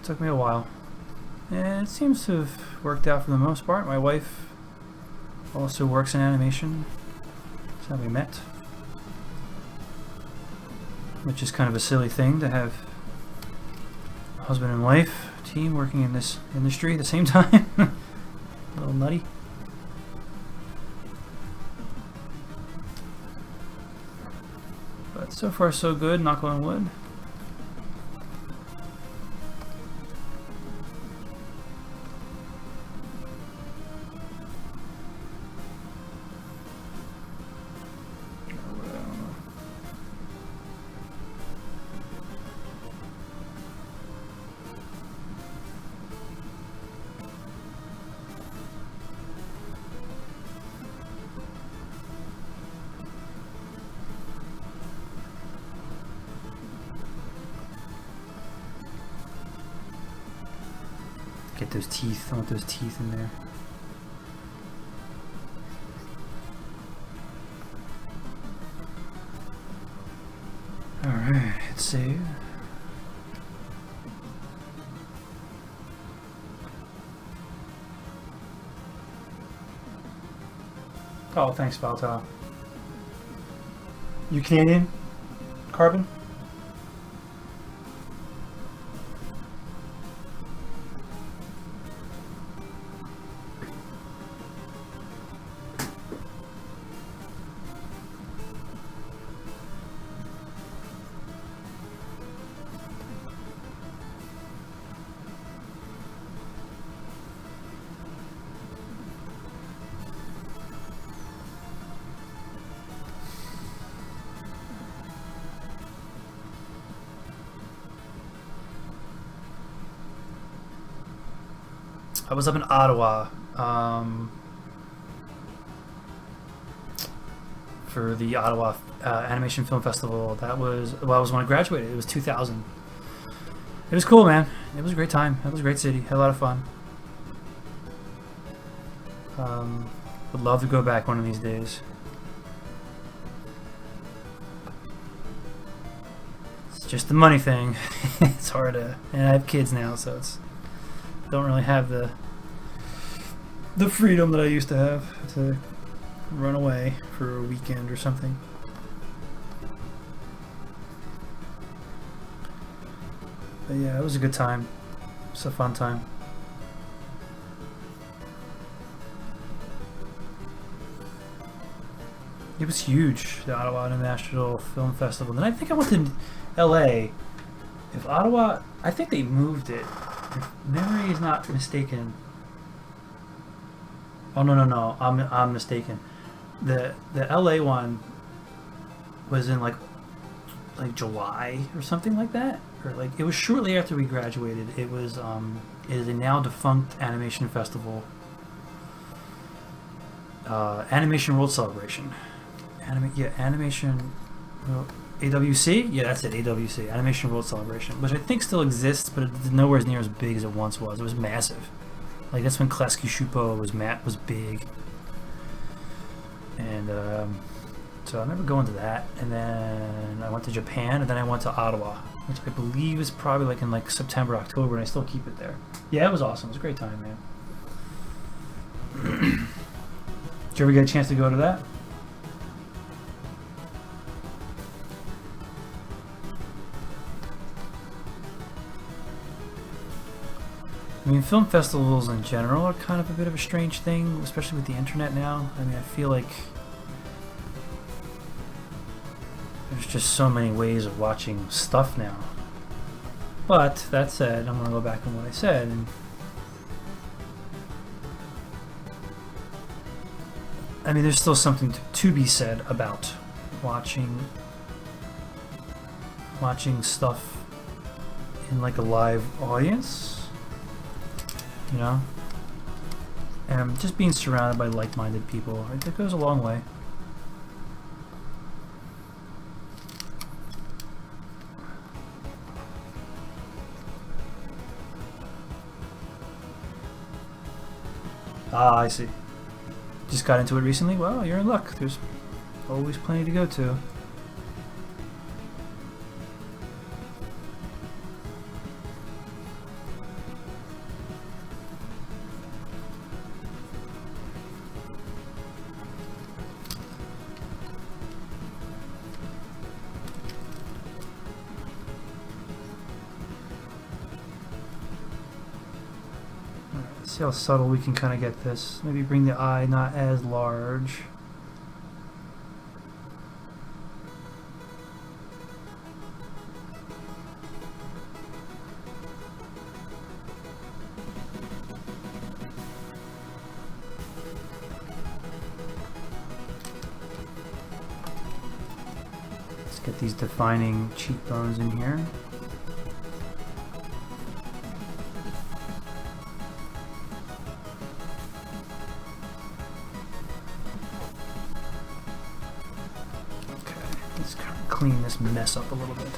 Took me a while, and it seems to have worked out for the most part. My wife also works in animation. That's how we met, which is kind of a silly thing to have a husband and wife team working in this industry at the same time. A little nutty. But so far so good, knock on wood. Get those teeth. I want those teeth in there. Alright, let's save. Oh, thanks, Valta. You Canadian? Carbon? I was up in Ottawa for the Ottawa Animation Film Festival. That was, well, I was when I graduated. It was 2000. It was cool, man. It was a great time. It was a great city. Had a lot of fun. Would love to go back one of these days. It's just the money thing. It's hard to, and I have kids now, so it's don't really have the freedom that I used to have to run away for a weekend or something. But yeah, it was a good time. It's a fun time. It was huge, the Ottawa International Film Festival. And then I think I went to LA. If Ottawa, I think they moved it. If memory is not mistaken. Oh no, I'm mistaken. The LA one was in like July or something like that, or like it was shortly after we graduated. It was it is a now defunct animation festival. Animation World Celebration. Animation. AWC? Yeah, that's it, AWC, Animation World Celebration, which I think still exists, but it's nowhere near as big as it once was. It was massive. Like, that's when Klasky Shupo was big. And, So I remember going to that, and then I went to Japan, and then I went to Ottawa, which I believe is probably like in like September, October, and I still keep it there. Yeah, it was awesome. It was a great time, man. Did you ever get a chance to go to that? I mean, film festivals in general are kind of a bit of a strange thing, especially with the internet now. I mean, I feel like there's just so many ways of watching stuff now. But, that said, I'm going to go back on what I said. And I mean, there's still something to be said about watching stuff in like a live audience. You know, and just being surrounded by like-minded people, it goes a long way. Ah, I see. Just got into it recently? Well, you're in luck. There's always plenty to go to. See how subtle we can kind of get this. Maybe bring the eye not as large. Let's get these defining cheekbones in here. Clean this mess up a little bit.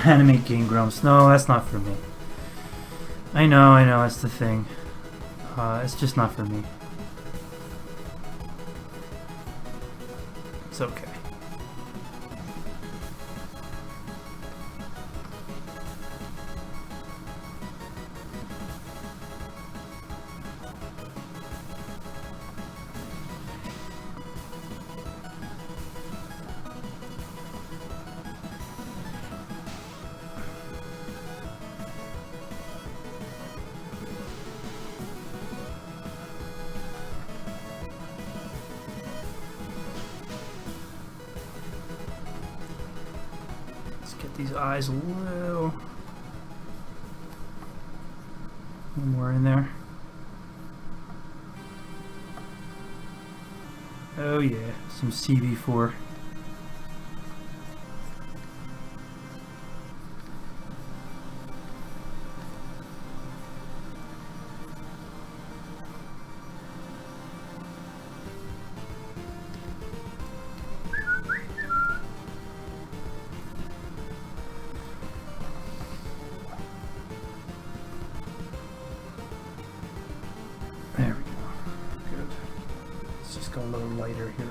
Animate Game Grumps. No, that's not for me. I know, that's the thing. It's just not for me. It's okay. These eyes a little more in there. Oh yeah, some CB4. There we go. Good. Let's just go a little lighter here.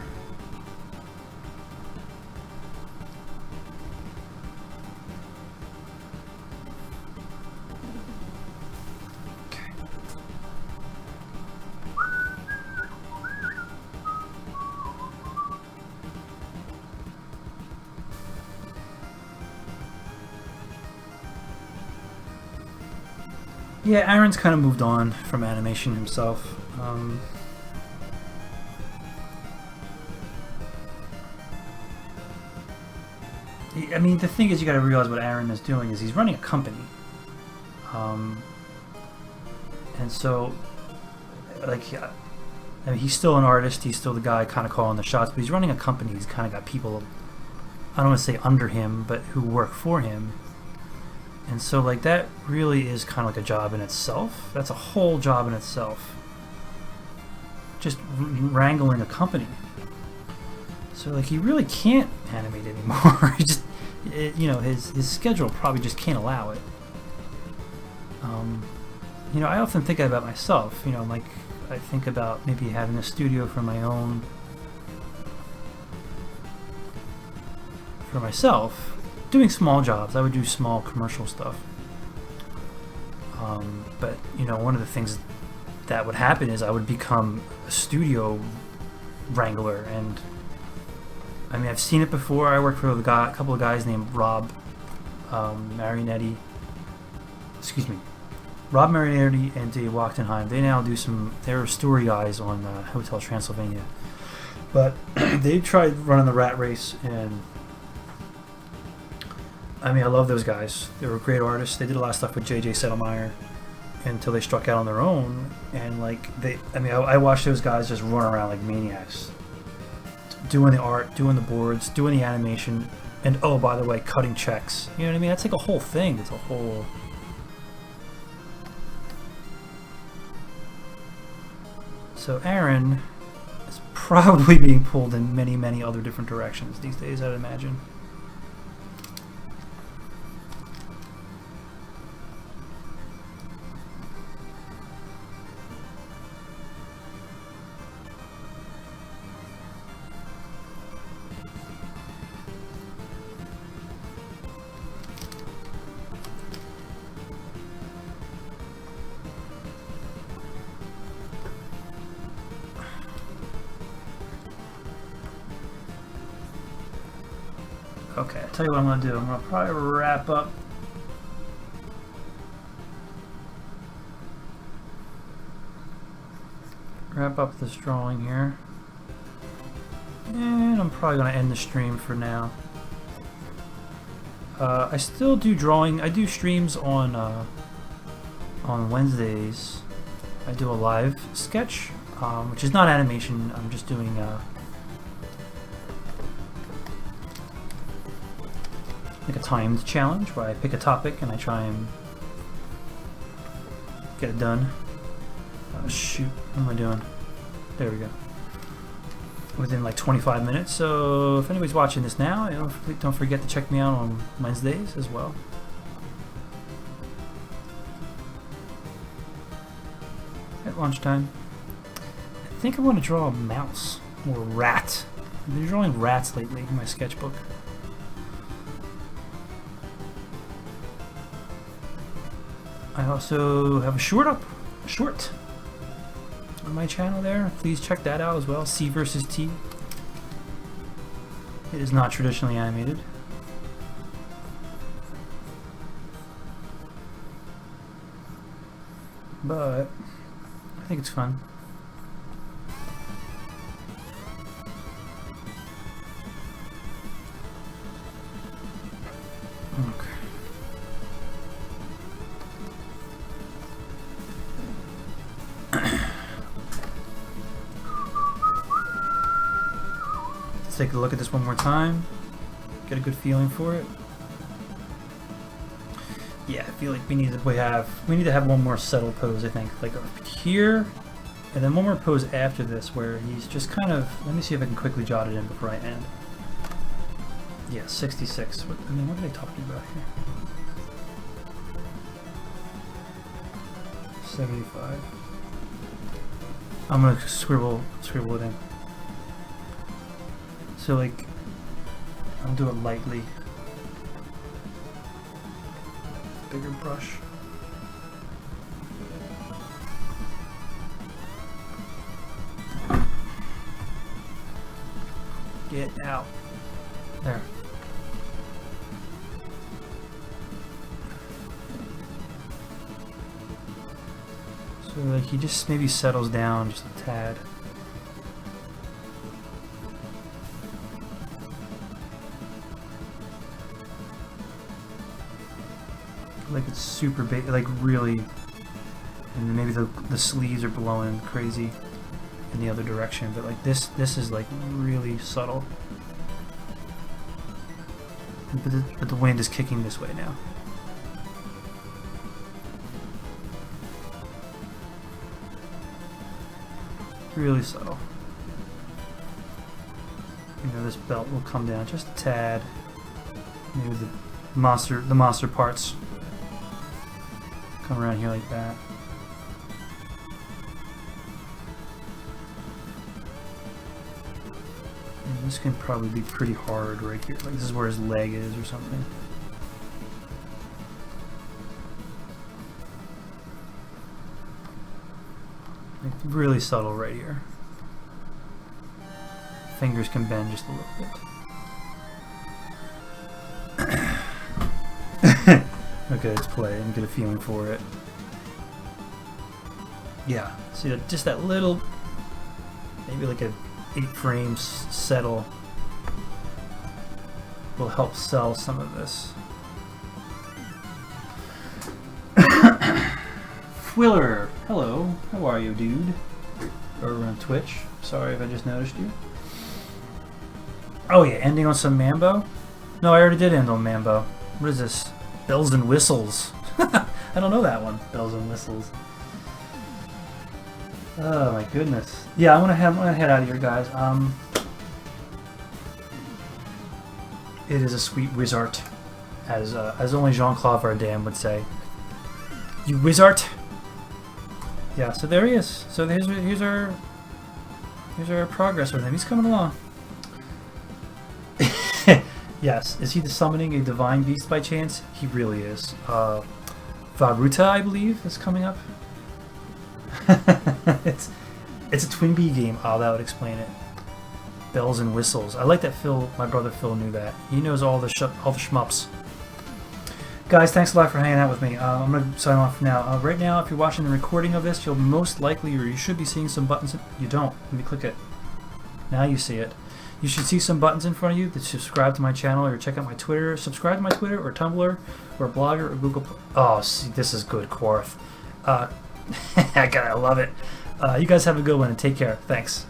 Okay. Yeah, Aaron's kind of moved on from animation himself. I mean, the thing is, you got to realize what Aaron is doing is he's running a company, and so, like, I mean, he's still an artist. He's still the guy kind of calling the shots, but he's running a company. He's kind of got people, I don't want to say under him, but who work for him. And so, like, that really is kind of like a job in itself. That's a whole job in itself. Just wrangling a company. So like he really can't animate anymore. He just, you know, his schedule probably just can't allow it. You know, I often think about myself. You know, like I think about maybe having a studio for my own, for myself, doing small jobs. I would do small commercial stuff. But you know, one of the things that would happen is I would become a studio wrangler, and I mean, I've seen it before. I worked for a couple of guys named Rob Marinetti. Excuse me, Rob Marinetti and Dave Wachtenheim. They now do some. They're story guys on Hotel Transylvania, but they tried running the Rat Race, and I mean, I love those guys. They were great artists. They did a lot of stuff with J.J. Settlemeyer until they struck out on their own, and like I watched those guys just run around like maniacs, doing the art, doing the boards, doing the animation, and oh, by the way, cutting checks. You know what I mean? That's like a whole thing. It's a whole. So Aaand is probably being pulled in many, many other different directions these days, I'd imagine. Okay, I'll tell you what I'm going to do. I'm going to probably wrap up this drawing here. And I'm probably going to end the stream for now. I still do drawing. I do streams on Wednesdays. I do a live sketch, which is not animation. I'm just doing like a timed challenge where I pick a topic and I try and get it done. Oh shoot, what am I doing? There we go. Within like 25 minutes. So if anybody's watching this now, you know, don't forget to check me out on Wednesdays as well. At lunchtime. I think I want to draw a mouse or a rat. I've been drawing rats lately in my sketchbook. I also have a short on my channel there. Please check that out as well. C versus T. It is not traditionally animated. But I think it's fun. Okay. Let's take a look at this one more time. Get a good feeling for it. Yeah, I feel like we need to have one more settled pose, I think. Like up here, and then one more pose after this where he's just kind of, let me see if I can quickly jot it in before I end. Yeah, 66. What are they talking about here? 75. I'm gonna scribble it in. So like, I'll do it lightly. Bigger brush. Get out. There. So like he just maybe settles down just a tad. Like it's super big, like really, and then maybe the sleeves are blowing crazy in the other direction, but like this is like really subtle. But the wind is kicking this way now. Really subtle. You know, this belt will come down just a tad. Maybe the monster parts come around here like that. And this can probably be pretty hard right here. Like this is where his leg is or something. Like really subtle right here. Fingers can bend just a little bit. Okay, let's play and get a feeling for it. Yeah, see that, just that little, maybe like a 8 frames settle will help sell some of this. Willer, hello, how are you, dude? Over on Twitch. Sorry if I just noticed you. Oh yeah, ending on some Mambo? No, I already did end on Mambo. What is this? Bells and Whistles. I don't know that one. Bells and Whistles. Oh my goodness. Yeah, I'm gonna head out of here, guys. It is a sweet wizard, as only Jean-Claude Van Damme would say. You wizard. Yeah, so there he is. So here's our progress with him. He's coming along. Yes, is he the summoning a divine beast by chance? He really is. Varuta, I believe, is coming up. it's a Twin Bee game. Oh, that would explain it. Bells and Whistles. I like that Phil. My brother Phil knew that. He knows all the shmups. Guys, thanks a lot for hanging out with me. I'm going to sign off now. Right now, if you're watching the recording of this, you'll most likely, or you should be seeing some buttons. You don't. Let me click it. Now you see it. You should see some buttons in front of you that subscribe to my channel or check out my Twitter. Subscribe to my Twitter or Tumblr or Blogger or Google. Oh, see, this is good, Quarth. I love it. You guys have a good one and take care. Thanks.